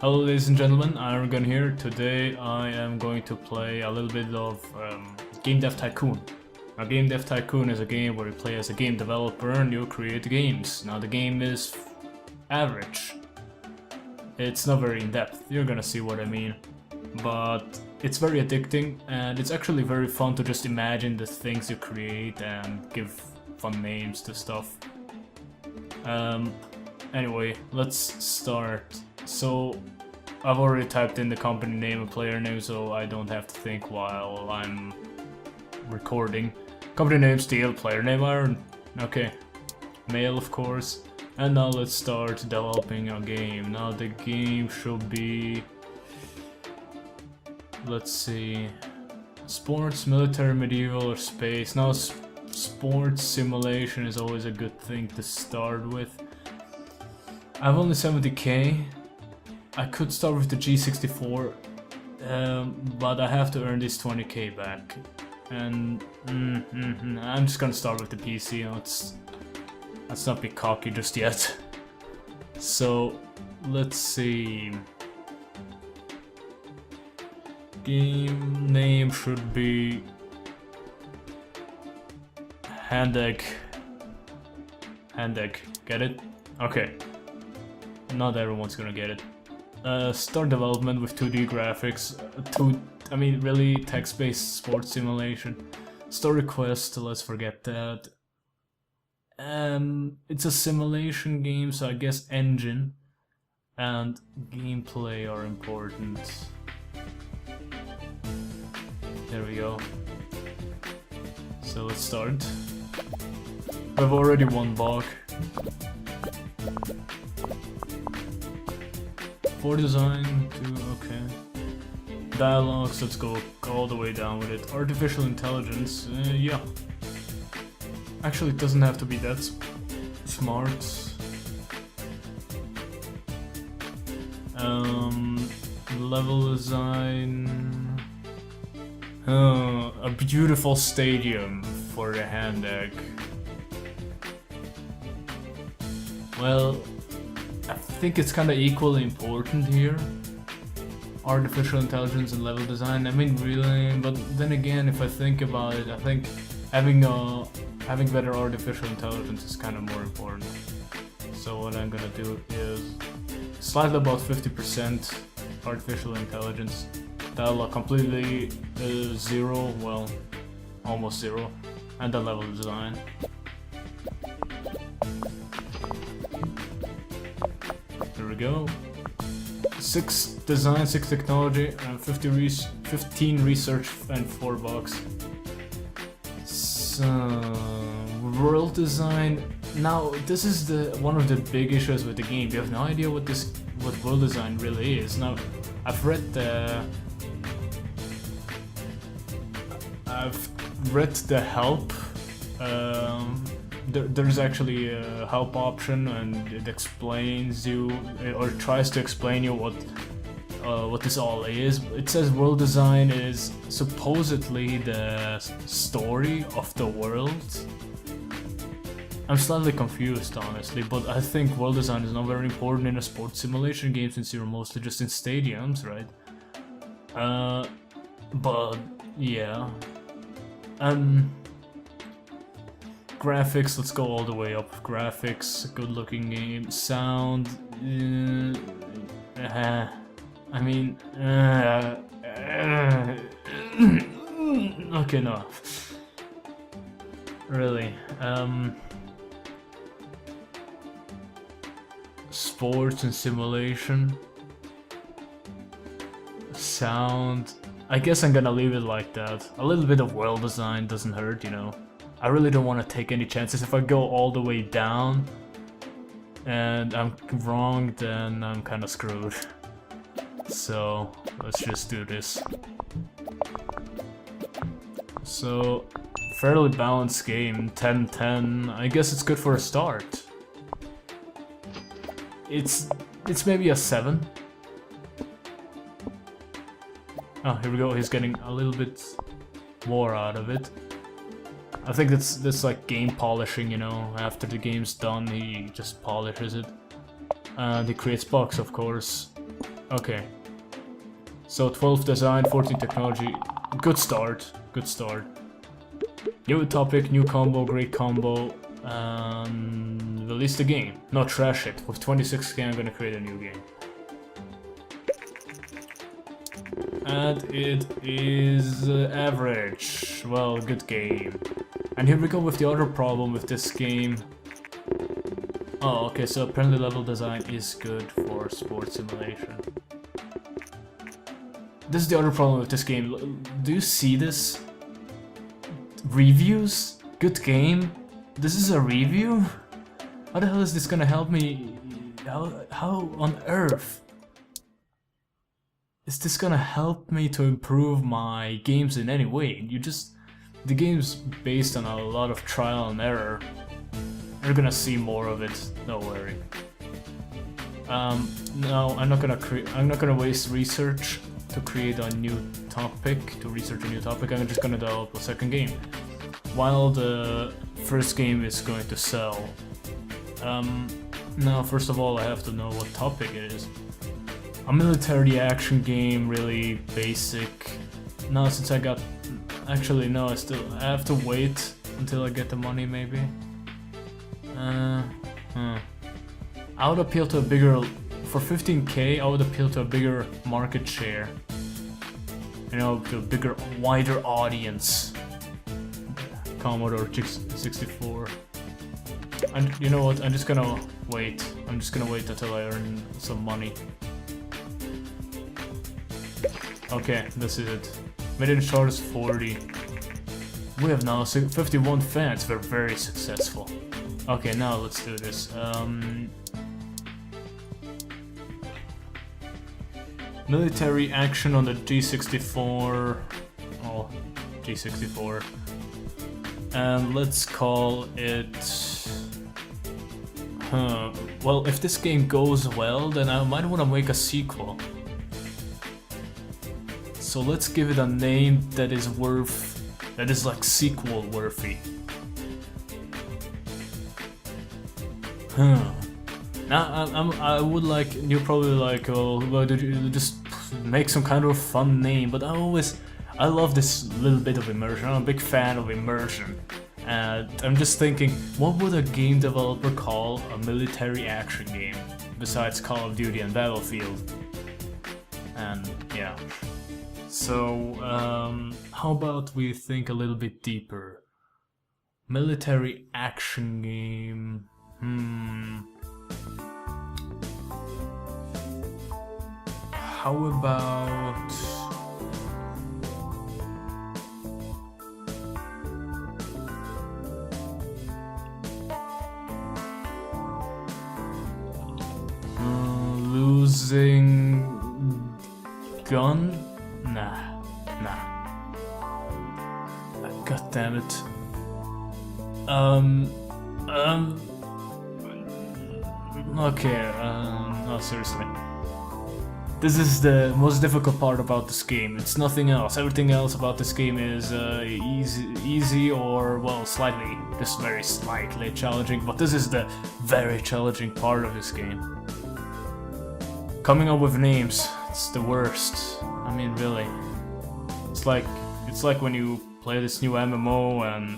Hello ladies and gentlemen, IronGun here. Today I am going to play a little bit of Game Dev Tycoon. Now Game Dev Tycoon is a game where you play as a game developer and you create games. Now the game is average. It's not very in-depth, you're gonna see what I mean. But it's very addicting and it's actually very fun to just imagine the things you create and give fun names to stuff. Anyway, let's start. So, I've already typed in the company name and player name, so I don't have to think while I'm recording. Company name Steel, player name Iron. Okay, male of course. And now let's start developing a game. Now the game should be... let's see... sports, military, medieval, or space. Now sports simulation is always a good thing to start with. I have only 70k. I could start with the G64, but I have to earn this 20k back. And I'm just gonna start with the PC. Let's not be cocky just yet. So let's see. Game name should be Handegg. Get it? Okay. Not everyone's gonna get it. Start development with 2D graphics. Really text-based sports simulation. Story quest, let's forget that. It's a simulation game, so I guess engine and gameplay are important. There we go. So let's start. I've already won Bach. For design, okay. Dialogues, let's go all the way down with it. Artificial intelligence, yeah. Actually, it doesn't have to be that smart. Level design. A beautiful stadium for the Handegg. Well, I think it's kind of equally important here. Artificial intelligence and level design. I mean, really, but then again, if I think about it, I think having better artificial intelligence is kind of more important. So what I'm gonna do is slightly about 50% artificial intelligence. Dialogue completely zero, well, almost zero, and the level design. There we go. 6 design, 6 technology, and 15 research, and 4 bucks. So, world design. Now, this is one of the big issues with the game. You have no idea what world design really is. Now, I've read the help. There's actually a help option, and it explains you, or tries to explain you what this all is. It says world design is supposedly the story of the world. I'm slightly confused, honestly, but I think world design is not very important in a sports simulation game since you're mostly just in stadiums, right? But yeah. Graphics, let's go all the way up. Graphics, good looking game. Sound, okay, no. Really, sports and simulation. Sound, I guess I'm gonna leave it like that. A little bit of world design doesn't hurt, you know. I really don't want to take any chances. If I go all the way down and I'm wrong, then I'm kind of screwed. So let's just do this. So fairly balanced game, 10-10. I guess it's good for a start. It's maybe a 7. Oh, here we go. He's getting a little bit more out of it. I think that's like game polishing, you know. After the game's done, he just polishes it. And he creates bugs, of course. Okay. So 12 design, 14 technology. Good start. Good start. New topic, new combo, great combo. Release the game. Not trash it. With 26k I'm gonna create a new game. And it is average. Well, good game. And here we go with the other problem with this game. Oh, okay, so apparently level design is good for sports simulation. This is the other problem with this game. Do you see this? Reviews? Good game? This is a review? How the hell is this gonna help me? How on earth is this gonna help me to improve my games in any way? The game's based on a lot of trial and error. You're gonna see more of it, don't worry. No, I'm not gonna waste research to create a new topic, to research a new topic. I'm just gonna develop a second game. While the first game is going to sell. Now, first of all, I have to know what topic it is. A military action game, really basic. No, since I got... Actually, no, I have to wait until I get the money, maybe. I would appeal to a bigger... For 15k, I would appeal to a bigger market share. You know, to a bigger, wider audience. Commodore 64. And you know what? I'm just gonna wait. I'm just gonna wait until I earn some money. Okay, this is it. Million stars 40. We have now 51 fans. We're very successful. Okay, now let's do this. Military action on the G64. Oh, G64. And let's call it... Well, if this game goes well, then I might want to make a sequel. So let's give it a name that is like sequel worthy. Now I would like, you're probably like, oh, why did you just make some kind of fun name? But I love this little bit of immersion. I'm a big fan of immersion. And I'm just thinking, what would a game developer call a military action game besides Call of Duty and Battlefield? And yeah. So, how about we think a little bit deeper? Military action game. How about... losing gun? Nah. God damn it. Okay, no, seriously. This is the most difficult part about this game. It's nothing else. Everything else about this game is easy or, well, just very slightly challenging. But this is the very challenging part of this game. Coming up with names, it's the worst. I mean, really. It's like when you play this new MMO and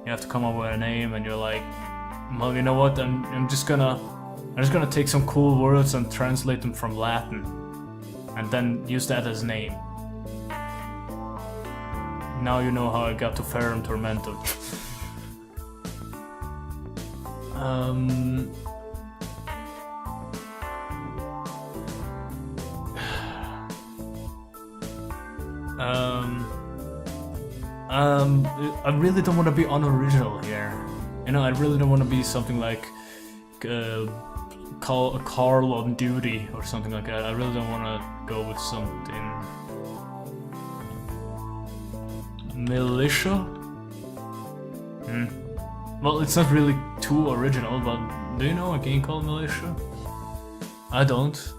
you have to come up with a name and you're like, well, you know what? I'm just gonna take some cool words and translate them from Latin, and then use that as name. Now you know how I got to Ferrum Tormentum. I really don't want to be unoriginal here. You know, I really don't want to be something like Carl on Duty or something like that. I really don't want to go with something... Militia? Well, it's not really too original, but do you know a game called Militia? I don't.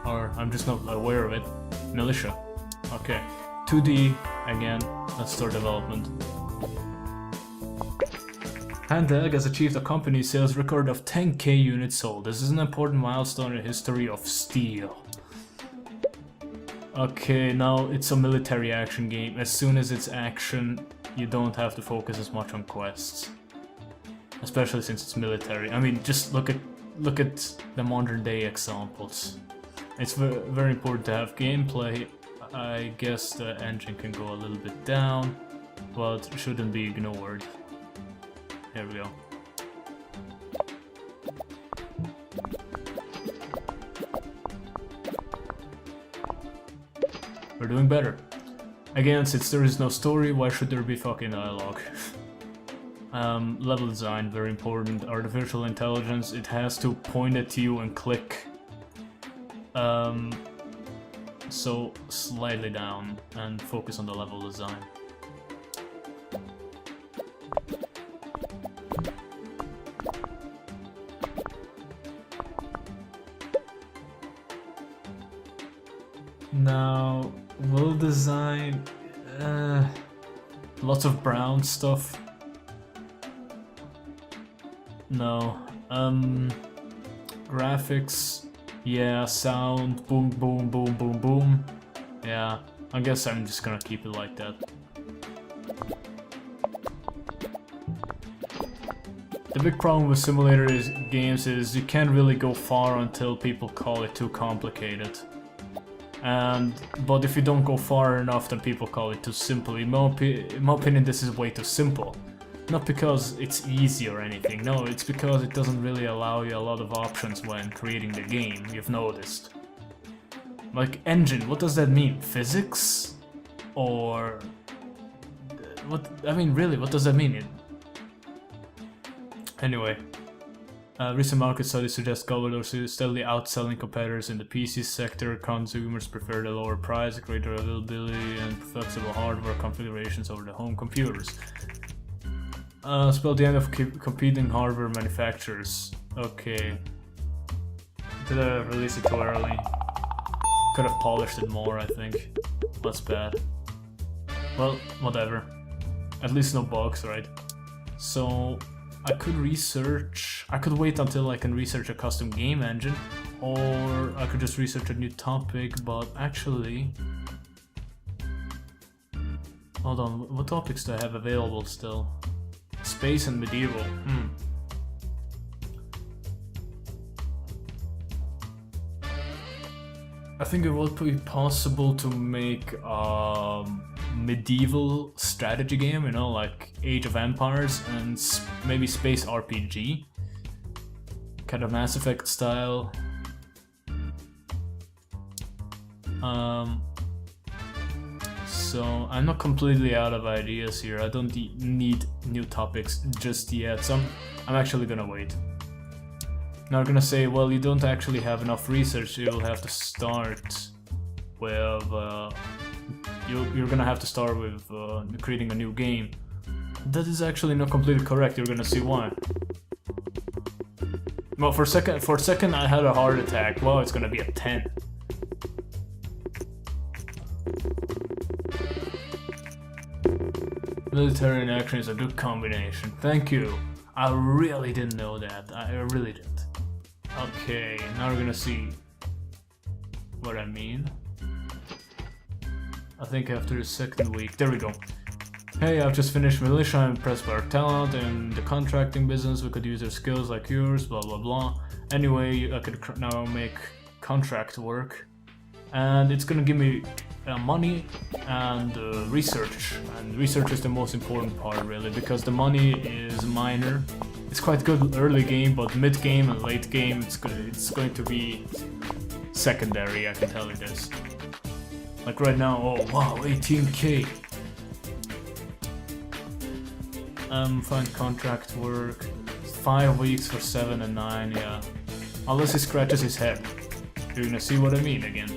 Or I'm just not aware of it. Militia. Okay. 2D again. Let's start development. Handheld has achieved a company sales record of 10k units sold. This is an important milestone in the history of Steel. Okay, now it's a military action game. As soon as it's action, you don't have to focus as much on quests. Especially since it's military. I mean, just look at the modern day examples. It's very important to have gameplay. I guess the engine can go a little bit down, but shouldn't be ignored. Here we go. We're doing better. Again, since there is no story, why should there be fucking dialogue? Level design, very important. Artificial intelligence, it has to point at you and click. So slightly down and focus on the level design. Now, world design, lots of brown stuff. No, graphics, yeah, sound, boom, boom, boom, boom, boom. Yeah, I guess I'm just gonna keep it like that. The big problem with simulator games is you can't really go far until people call it too complicated. But if you don't go far enough, then people call it too simple. In my opinion, this is way too simple. Not because it's easy or anything, no, it's because it doesn't really allow you a lot of options when creating the game, you've noticed. Like, engine, what does that mean? Physics? Or... what? I mean, really, what does that mean? Anyway. Recent market studies suggest governors are steadily outselling competitors in the PC sector. Consumers prefer the lower price, greater availability, and flexible hardware configurations over the home computers. Spell the end of competing hardware manufacturers. Okay. Did I release it too early? Could have polished it more, I think. That's bad. Well, whatever. At least no bugs, right? So... I could wait until I can research a custom game engine, or I could just research a new topic, but actually... Hold on, what topics do I have available still? Space and medieval, I think it would be possible to make medieval strategy game, you know, like Age of Empires and maybe space RPG, kind of Mass Effect style. So I'm not completely out of ideas here. I don't need new topics just yet, so I'm actually gonna wait. Now I'm gonna say, well, you don't actually have enough research, you'll have to start with you're gonna have to start with creating a new game. That is actually not completely correct. You're gonna see why. Well, for a second I had a heart attack. Well, it's gonna be a 10. Military and action is a good combination. Thank you. I really didn't know that. I really didn't. Okay, now we're gonna see what I mean. I think after the second week, there we go. Hey, I've just finished militia, I'm impressed by our talent in the contracting business, we could use their skills like yours, blah blah blah. Anyway, I could now make contract work, and it's gonna give me money and research, and research is the most important part really, because the money is minor. It's quite good early game, but mid game and late game it's going to be secondary, I can tell you this. Like right now, oh wow, 18k. Find contract work. 5 weeks for 7 and 9, yeah. Unless he scratches his head. You're gonna see what I mean again.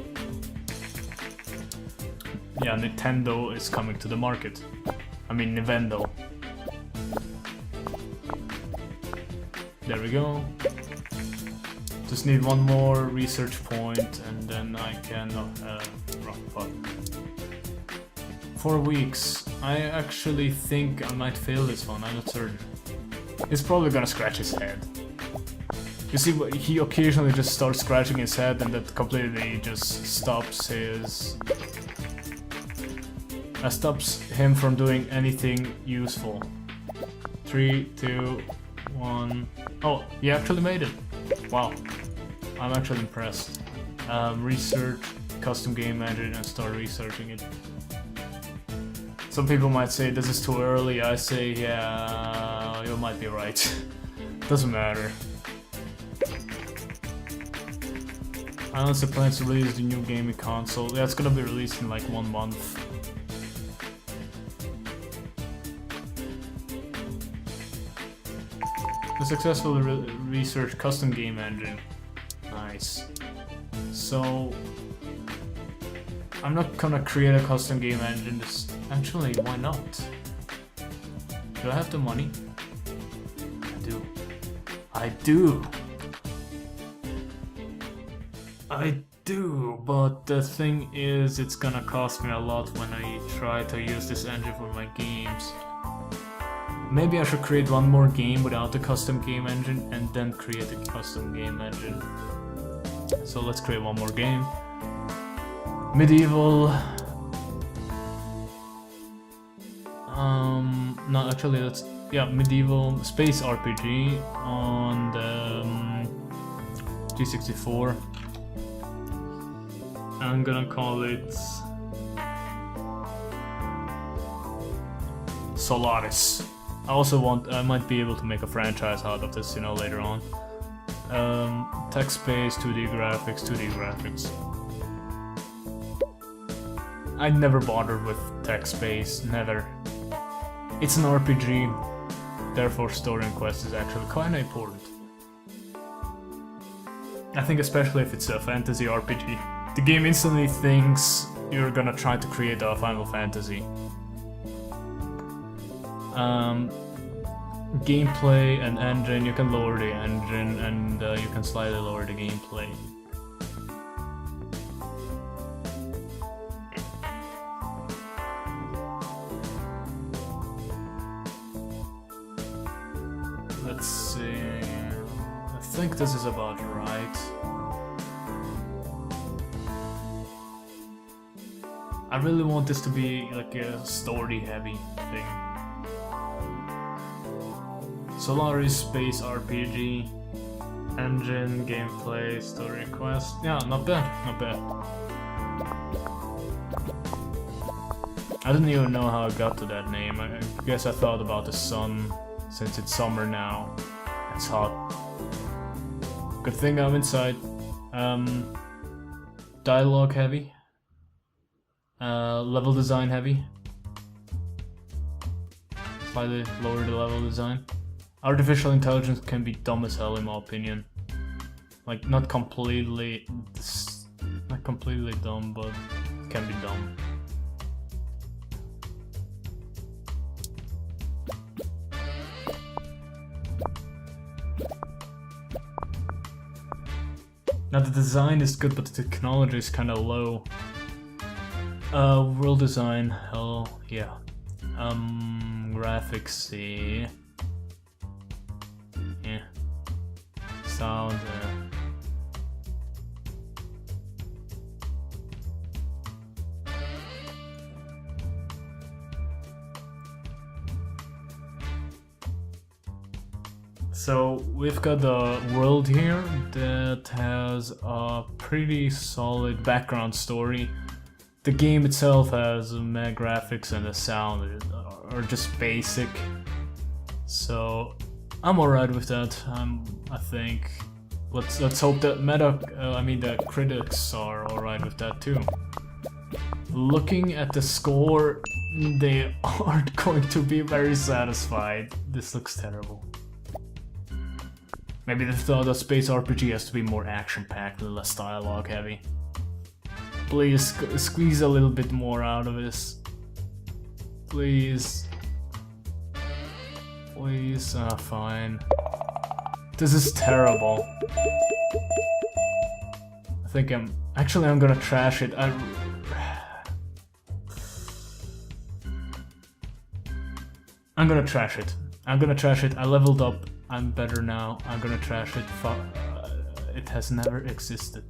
Yeah, Nintendo is coming to the market. I mean, Nintendo. There we go. Just need one more research point and then I can... wrong button. 4 weeks. I actually think I might fail this one, I'm not certain. He's probably gonna scratch his head. You see, he occasionally just starts scratching his head, and that completely just stops him from doing anything useful. 3, 2, 1. Oh, he actually made it. Wow, I'm actually impressed. Research custom game engine and start researching it. Some people might say this is too early. I say, yeah, you might be right. Doesn't matter. I honestly plan to release the new gaming console. Yeah, it's gonna be released in like 1 month. To successfully research custom game engine. Nice. So I'm not gonna create a custom game engine. Actually, why not? Do I have the money? I do. I do. I do, but the thing is, it's gonna cost me a lot when I try to use this engine for my games. Maybe I should create one more game without the custom game engine and then create a custom game engine. So let's create one more game. Medieval. No, actually, medieval space RPG on the G64. I'm gonna call it Solaris. I might be able to make a franchise out of this, you know, later on. Text-based, 2D graphics. I never bothered with text-based, never. It's an RPG, therefore story and quest is actually kinda important. I think especially if it's a fantasy RPG. The game instantly thinks you're gonna try to create a Final Fantasy. Gameplay and engine, you can lower the engine and you can slightly lower the gameplay. Let's see, I think this is about right. I really want this to be like a story heavy thing. Solaris Space RPG, engine, gameplay, story quest. Yeah, not bad, not bad. I didn't even know how I got to that name. I guess I thought about the sun, since it's summer now. It's hot. Good thing I'm inside. Dialogue heavy. Level design heavy. Slightly lower the level design. Artificial intelligence can be dumb as hell in my opinion. Like not completely dumb, but it can be dumb. Now the design is good, but the technology is kinda low. World design, hell yeah. Graphics, see. Yeah. Sound, So we've got a world here that has a pretty solid background story. The game itself has meh graphics and the sound are just basic, so I'm alright with that. I think let's hope that the critics are alright with that too. Looking at the score, they aren't going to be very satisfied. This looks terrible. Maybe they thought that space RPG has to be more action-packed and less dialogue-heavy. Please squeeze a little bit more out of this. Please. Please, fine. This is terrible. I think I'm gonna trash it. I'm gonna trash it. I leveled up I'm better now. I'm gonna trash it. It has never existed.